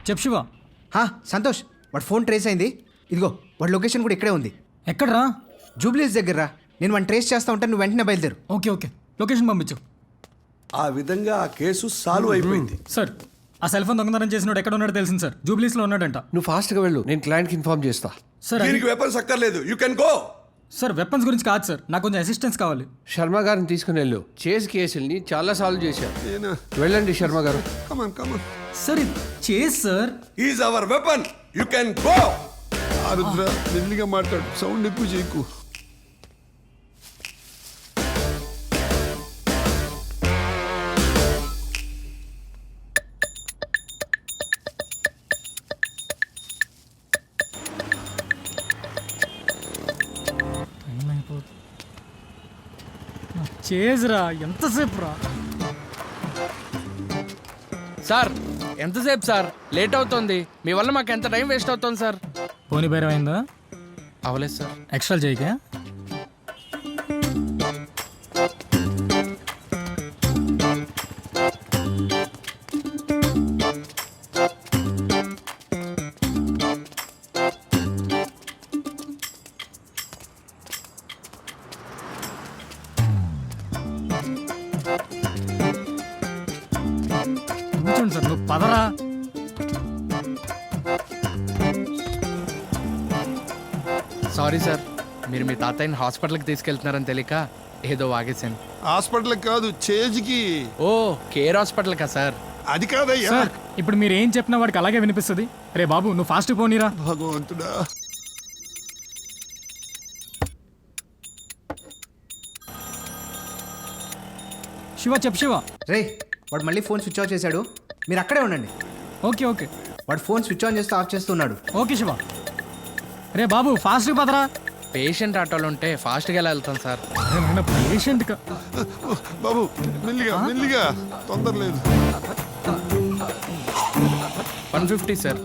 చెప్పు శివ. సంతోష్, వాడి phone trace అయింది. ఇదిగో వాడి లొకేషన్ కూడా ఇక్కడే ఉంది. ఎక్కడ్రా? జూబ్లీస్ దగ్గర రా. నేను వాడిని ట్రేస్ చేస్తా ఉంటాను, నువ్వు వెంటనే బయలుదేరు. ఓకే ఓకే, లొకేషన్ పంపించు. ఆ విధంగా ఆ కేసు సాల్వ్ అయిపోయింది. సార్, ఆ సెల్ ఫోన్ దొంగతనం చేసినోడు ఎక్కడ ఉన్నాడో తెలిసింది సార్. జూబ్లీస్లో ఉన్నాడంట. నువ్వు ఫాస్ట్గా వెళ్ళు, నేను క్లయింట్కి ఇన్ఫార్మ్ చేస్తా. సార్ దీనికి వెపన్స్ అక్కర్లేదు, you can go. Sir weapons గురించి కాదు సార్, నాకు కొంచెం అసిస్టెన్స్ కావాలి. శర్మ గారిని తీసుకుని వెళ్ళు. చేసి కేసుల్ని చాలా సాల్వ్ చేశారు. నేనా? వెళ్ళండి శర్మ గారు. కమాన్ కమాన్. సార్ ఇది చేసి sir. Is our weapon, you can go. Arudra మెల్లిగా మాట్లాడు, సౌండ్ ఎక్కువ చేయకు. చేసిరా, ఎంతసేపు రా? సార్ ఎంతసేపు సార్? లేట్ అవుతుంది. మీ వల్ల మాకు ఎంత టైం వేస్ట్ అవుతుంది సార్. పోనీ బేరం అయిందా? అవలేదు సార్. ఎక్స్ట్రా చేయకా? కూర్చోండి సార్, నువ్వు పదరా. సారీ సార్, మీరు మీ తాతయ్యని హాస్పిటల్కి తీసుకెళ్తున్నారని తెలియక ఏదో వాగేశాను. హాస్పిటల్కి కాదు, చేజ్కి. ఓ, కేర్ హాస్పిటల్కా సార్? అది కాదయ్యా. సార్ ఇప్పుడు మీరు ఏం చెప్పినా వాడికి అలాగే వినిపిస్తుంది. రే బాబు, నువ్వు ఫాస్ట్ పోనీరా. భగవంతుడా. శివ, చెప్పు శివ. రే, వాడు మళ్ళీ ఫోన్ స్విచ్ ఆఫ్ చేశాడు, మీరు అక్కడే ఉండండి. ఓకే ఓకే వాడు ఫోన్ స్విచ్ ఆన్ చేస్తూ ఆఫ్ చేస్తున్నాడు. ఓకే శివ. రే బాబు, ఫాస్ట్గా పదరా. పేషెంట్ ఆటోలో ఉంటే ఫాస్ట్గా ఎలా వెళ్తాం సార్? పేషెంట్ బాబు మెల్లిగా మెల్లిగా, తొందర లేదు. 150 సార్.